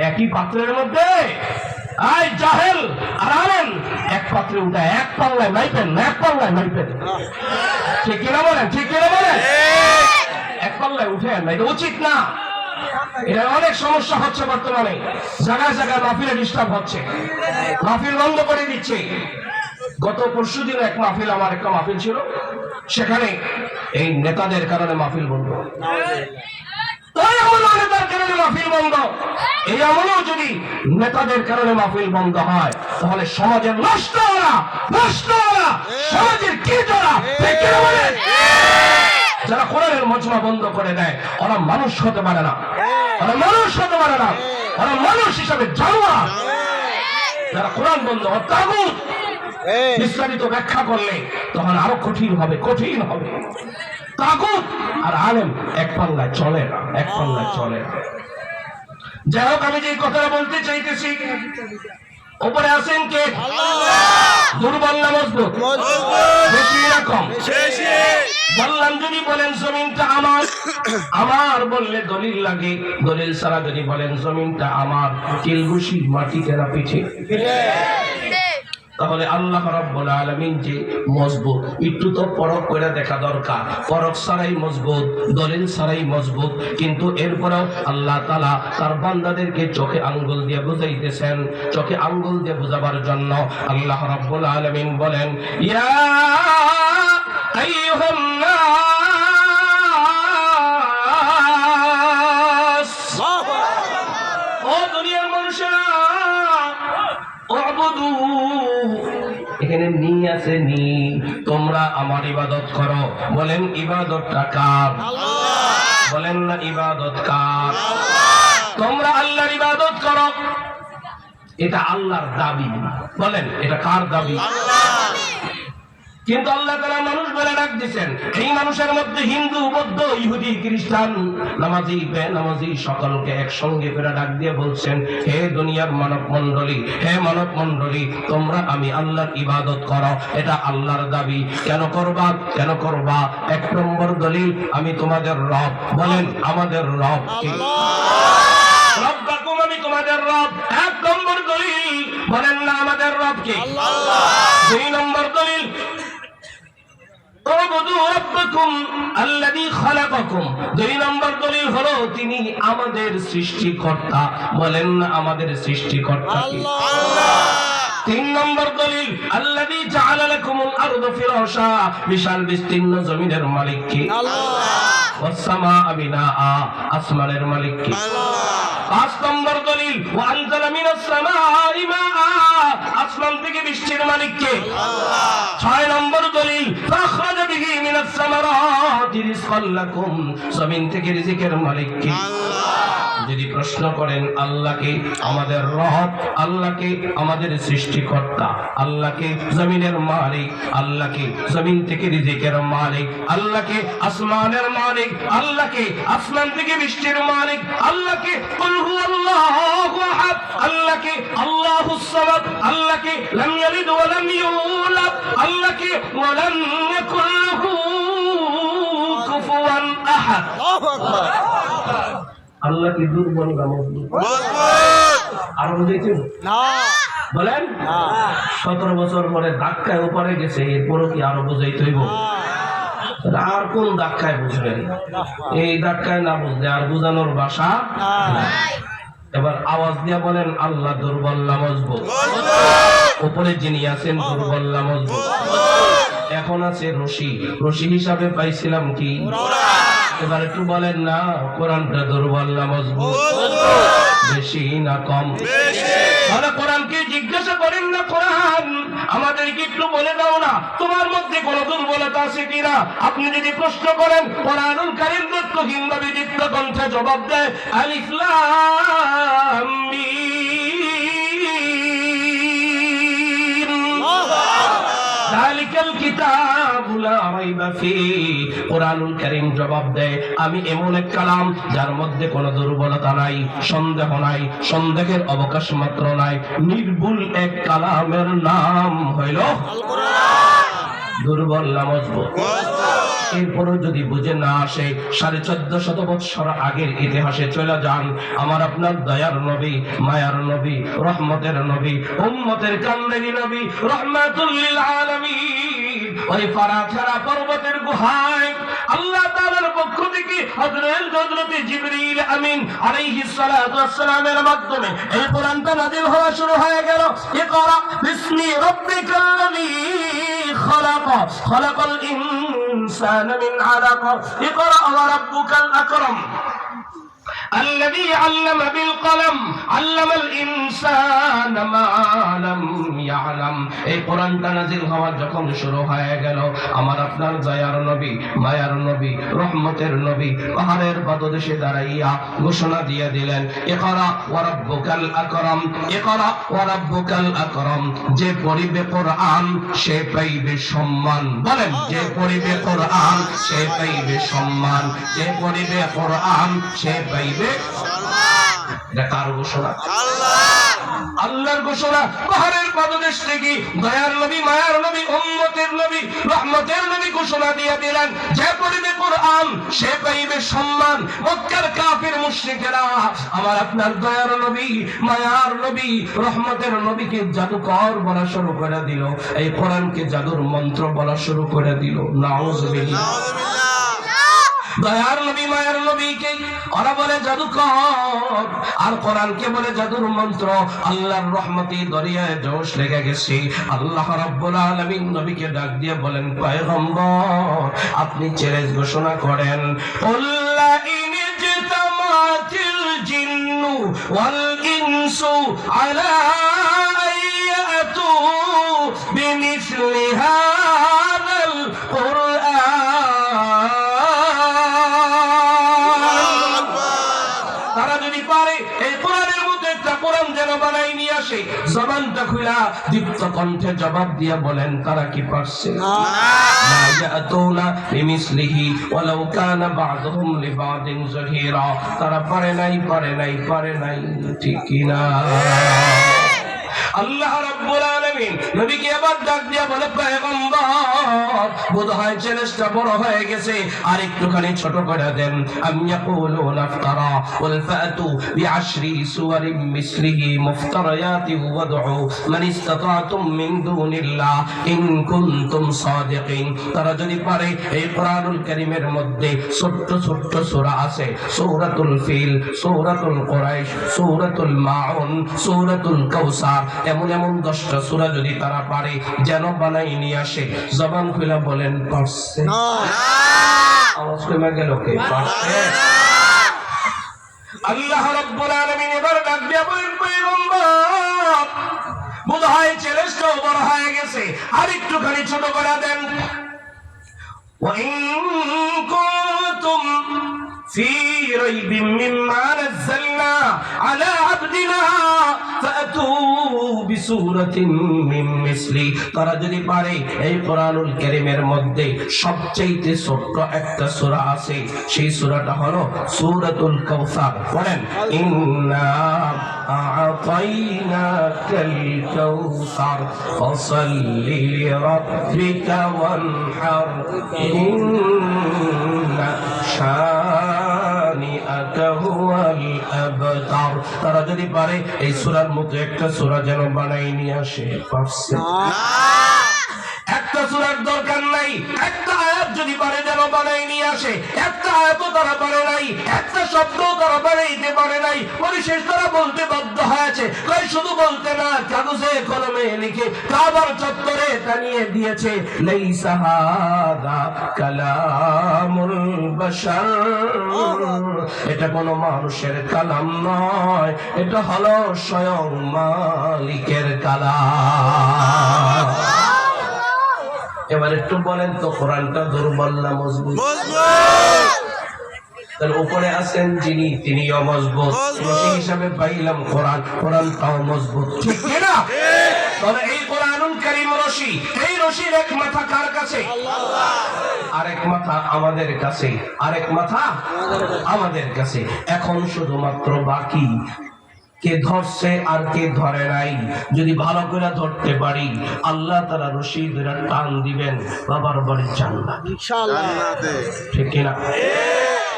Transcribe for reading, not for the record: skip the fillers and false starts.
একই পাত্রের মধ্যে আয় জাহেল আর আলেম এক পাত্রে উঠায় এক পাল্লায় মাইপেন, এক পাল্লায় মাইপেন। ঠিক কিনা বলেন? ঠিক কিনা বলেন? এক পাল্লায় উঠেন না, এটা উচিত না। এটা অনেক সমস্যা হচ্ছে বর্তমানে, জায়গায় জায়গায় মাহফিলে ডিস্টার্ব হচ্ছে, মাহফিল বন্ধ করে দিচ্ছে। গত পরশুদিন এক মাহফিল, আমার একটা মাহফিল ছিল, সেখানে এই নেতাদের কারণে মাহফিল বন্ধ। নেতার কারণে মাহফিল বন্ধ। এই আমলেও যদি নেতাদের কারণে মাহফিল বন্ধ হয়, তাহলে সমাজের নষ্ট ওরা, নষ্ট ওরা, সমাজের কি যারা যারা কোরআনের মজমা বন্ধ করে দেয়, ওরা মানুষ হতে পারে না, ওরা মানুষ হতে পারে না, ওরা মানুষ হিসাবে জানোয়ার। যারা কোরআন বন্ধ তাগুত বিস্তারিত ব্যাখ্যা করলে তখন আরো কঠিন হবে, কঠিন হবে। তাগুত আর আলেম এক পাল্লায় চলে না, এক পাল্লায় চলে না। যাই হোক, আমি যে কথাটা বলতে চাইতেছি, উপরে আছেন কে? দুর্বল না মজবুত? বেশি না কম? বললাম যদি বলেন জমিনটা আমার, আমার বললে দলিল লাগে, দলিল ছাড়া যদি বলেন জমিনটা আমার, কিলঘুষি মাটি কেনা পিঠে, তাহলে আল্লাহ রাব্বুল আলামিন যে মজবুত, একটু তো পরখ করে দেখা দরকার। পরখ ছাড়াই মজবুত, দলিল ছাড়াই মজবুত। কিন্তু এরপরেও আল্লাহ তাআলা তার বান্দাদেরকে চোখে আঙ্গুল দিয়ে বুঝাইতেছেন। চোখে আঙ্গুল দিয়ে বুঝাবার জন্য আল্লাহ রাব্বুল আলামিন বলেন, ইয়া আইয়ুহান নাস, ও দুনিয়ার মানুষেরা, উবুদু, এখানে নি আছে নি, তোমরা আমার ইবাদত করো। বলেন ইবাদতটা কার? বলেন না ইবাদত কার? তোমরা আল্লাহর ইবাদত করো, এটা আল্লাহর দাবি। বলেন এটা কার দাবি? কিন্তু আল্লাহ তাআলা মানুষ বলে ডাক দিয়েছেন। এই মানুষের মধ্যে হিন্দু, বৌদ্ধ, ইহুদি, খ্রিস্টান, নামাজি, বেনামাজি সকলকে একসঙ্গে করে ডাক দিয়ে বলছেন, হে দুনিয়ার মানব মণ্ডলী, হে মানব মণ্ডলী, তোমরা আমি আল্লাহর ইবাদত করো, এটা আল্লাহর দাবি। কেন করবা? কেন করবা? এক নম্বর দলিল, আমি তোমাদের রব। বলেন আমাদের রব কে? রব্বাকুম, আমি তোমাদের রব। এক নম্বর দলিল, বলেন না আমাদের রব কে? দুই নম্বর দলিল, দুই নম্বর দলিল হলো তিনি আমাদের সৃষ্টিকর্তা। বলেন না আমাদের সৃষ্টিকর্তা কে? তিন নম্বর দলিল, আল্লাযী জাআলা লাকুমুল আরদা ফিরাশা, বিশাল বিস্তীর্ণ জমিনের মালিক কে? ওয়াস সামাআ বিনাআ, আসমানের মালিক কে? পাঁচ নম্বর দলিল, ওয়া আনজালা মিনাস সামাই মাআ, আসমান থেকে বৃষ্টির মালিক কে? ছয় নম্বর দলিল, ফাখরাজা বিহি মিনাস সামারাতি রিজকাল লাকুম, জমিন থেকে রিজিকের মালিক কে? যদি প্রশ্ন করেন আল্লাহকে আমাদের রব, আল্লাহকে আমাদের সৃষ্টিকর্তা, আল্লাহকে জমিনের মালিক, আল্লাহকে জমিন থেকে রিজিকের মালিক, আল্লাহকে আসমানের মালিক, আল্লাহকে আসমান থেকে বৃষ্টির মালিক, আল্লাহকে কুল হুয়াল্লাহু আহাদ, আল্লাহকে আল্লাহুস সামাদ, আল্লাহকে লাম ইয়ালিদ ওয়া লাম ইউলাদ, আল্লাহকে ওয়া লাম ইয়াকুল লাহু কুফুয়ান আহাদ। আল্লাহু আকবার। আল্লাহ কি দুর্বল না মজবুত? আরো বুঝাইছেন না? বলেন 17 বছর পরে ধাক্কায় উপরে গেছে, এরপরও কি আরো বুঝাইতে হইব? আর কোন ধাক্কায় বুঝবেন? এই ধাক্কায় না বুঝলে আর বুঝানোর ভাষা নাই। এবার আওয়াজ দিয়ে বলেন আল্লাহ দুর্বল না মজবুত? উপরে যিনি আছেন দুর্বল না মজবুত? এখন আছে রশি, রশি হিসাবে পাইছিলাম কি? এবার একটু বলেন না কোরআনটা দুর্বল না মজবুত? বেশি না কম? তাহলে কোরআনকে জিজ্ঞাসা করেন না, কোরআন আমাদেরকে একটু বলে দাও না তোমার মধ্যে কোন দুর্বলতা আছে কিনা। আপনি যদি প্রশ্ন করেন, কোরআনুল কারীম দত্তহীনভাবে দীপ্ত কণ্ঠে জবাব দেয়, আলিফ লাম মিম, যালিকাল কিতাবু লা রাইবা ফীহি। কোরআনুল কারীম জবাব দেয়, আমি এমন এক কালাম যার মধ্যে কোনো দুর্বলতা নাই, সন্দেহ নাই, সন্দেহের অবকাশ মাত্র নাই। নির্ভুল এক কালামের নাম হইল আল কোরআন। দুর্বল না মজবুত? এরপরও যদি বুঝে না আসে 1450 বছর আগের ইতিহাসে চলে যান। আমার আপনার দয়ার নবী, মায়ার নবী, রহমতের নবী, উম্মতের কান্দানি নবী, রাহমাতুল লিল আলামিন ওই ফারাখারা পর্বতের গুহায় আল্লাহ তাআলার পক্ষ থেকে হযরত জিবরিল আমিন আলাইহিস সালাতু ওয়াস সালামের মাধ্যমে এই কোরআনটা নাযিল হওয়া শুরু হয়ে গেল। ইকরা বিসমি রাব্বিকাল্লাযী খালাক খালাকাল ইনসানা মিন আলাক ইকরা ওয়া রাব্বুকাল আকরাম الذي علم بالقلم علم الانسان ما لم يعلم। এই কোরআনটা নাযিল হওয়া যখন শুরু হয়ে গেল, আমার আপনার দয়ার নবী, মায়ার নবী, রহমতের নবী পাহাড়ের পাদদেশে দাঁড়াইয়া ঘোষণা দিয়ে দিলেন, ইকরা ওয়া রাব্বুকাল আকরাম, ইকরা ওয়া রাব্বুকাল আকরাম। যে পড়িবে কোরআন সে পাইবে সম্মান। বলেন, যে পড়িবে কোরআন সে পাইবে সম্মান, যে পড়িবে কোরআন সে পাইবে সম্মান। এটা কার ঘোষণা? আল্লাহর ঘোষণা। পাহাড়ের পাদদেশ থেকে দয়ার নবী, মায়ার নবী, উম্মতের নবী, রহমতের নবী ঘোষণা দিয়ে দিলেন, যে পড়িবে কোরআন সে পাইবে সম্মান। মক্কার কাফির মুশরিকেরা আমার আপনার দয়ার নবী, মায়ার নবী, রহমতের নবীকে জাদুকর বলা শুরু করে দিল, এই কোরআনকে জাদুর মন্ত্র বলা শুরু করে দিল। নাউযুবিল্লাহ। দয়ার নবী, মায়ের নবীকে ওরা বলে জাদুকর, আর কোরআনকে বলে জাদুর মন্ত্র। আল্লাহর রহমতি দরিয়ায় জোশ লেগে গেছে। আল্লাহ রাব্বুল আলামিন নবীকে ডাক দিয়ে বলেন, পয়গম্বর আপনি চ্যালেঞ্জ ঘোষণা করেন, কুল্লা ইন ইজতামাতিল জিন্নু ওয়াল ইনসু আলা আইয়াতু বিমিসলি হাযাল কুরআন। জবানটা খুলা দীপ্ত কণ্ঠে জবাব দিয়া বলেন, তারা কি পারছে? না ইয়াতুনা বিমিসলিহি ওয়ালাউ কানা বা'দুহুম লিবা'দিন যহিরা। তারা পারে নাই, পারে নাই, পারে নাই, ঠিক কি না? আল্লাহ রাব্বুল আলামিন নবীকে আবার ডাক দিয়া বলে, পয়গম্বর বোধহয় চ্যালেঞ্জটা বড় হয়ে গেছে, আর একটুখানি ছোট করে দেন। আম ইয়াকুলুনা ইফতারা ওয়াল ফাতু বিআশরি সুওয়ারিন মিসলিহি মুফতারিয়াতিন ওয়াদউ মান ইসতাতা'তুম মিন দুনিল্লাহ ইন কুনতুম সাদিকিন। তারা যদি পারে, এই কোরআনুল কারীমের মধ্যে ছোট্ট ছোট্ট সূরা আছে, সূরাতুল ফিল, সূরাতুল কুরাইশ, সূরাতুল মাউন, সূরাতুল কাউসার, এমন এমন 10টা সূরা যদি তারা পারে যেন বানাই নিয়ে আসে। জবান খুলে বলেন, পারছে? আওয়াজ কমে গেল, কে পারছে? আল্লাহ রাব্বুল আলামিন এবার ডাক দিয়ে বলেন, পয়গম্বর বোধহয় চ্যালেঞ্জটা বড় হয়ে গেছে, আর একটুখানি ছোট করে দেন। ওয়া ইন কুনতুম في ريب مما نزلنا على عبدنا فأتوا بسورة من مثله। তারা যদি পারে, এই কোরআনুল কারীমের মধ্যে সবচেয়ে ছোট্ট একটা সূরা আছে, সেই সূরাটা হলো সূরাতুল কাউসার। বলেন, ইন্না আ'তাইনাকাল কাউসার ফাসাল্লি লিরাব্বিকা ওয়ানহার ইন্না তারা যদি পারে, এই সূরার মতো একটা সূরা যেন বানাই নিয়ে আসে। পারছে? একটা সূরার দরকার নাই, একটা আয়াত যদি পারে যেন বানাই নিয়ে আসে। একটা আয়াতও তারা পারে নাই, একটা শব্দও তারা বানাইতে পারে নাই। পরিশেষ তারা বলতে বাধ্য হয়েছে, কই শুধু বলতে না, কাগজে কলমে লিখে কাবার চত্বরে টানিয়ে দিয়েছে, লাইসা হাদা কালামুল বাশার। এটা কোনো মানুষের কালাম নয়, এটা হলো স্বয়ং মালিকের কালাম। এবার একটু বলেন তো, কোরআনটা দুর্বল না মজবুত? তার উপরে আছেন যিনি, তিনিও মজবুত। সেই হিসাবে পাইলাম কোরআন, কোরআনটাও মজবুত, ঠিক না? তবে এই কোরআনুল কারীম রশি, এই রশির এক মাথা কার কাছে? আরেক মাথা আমাদের কাছে, আরেক মাথা আমাদের কাছে। এখন শুধুমাত্র বাকি কে ধরছে আর কে ধরে নাই, যদি ভালো করে ধরতে পারি আল্লাহ তাআলা রশি ধরে টান দিবেন, বাবার বাড়ি জান্নাত, ইনশাআল্লাহ। ঠিক কিনা?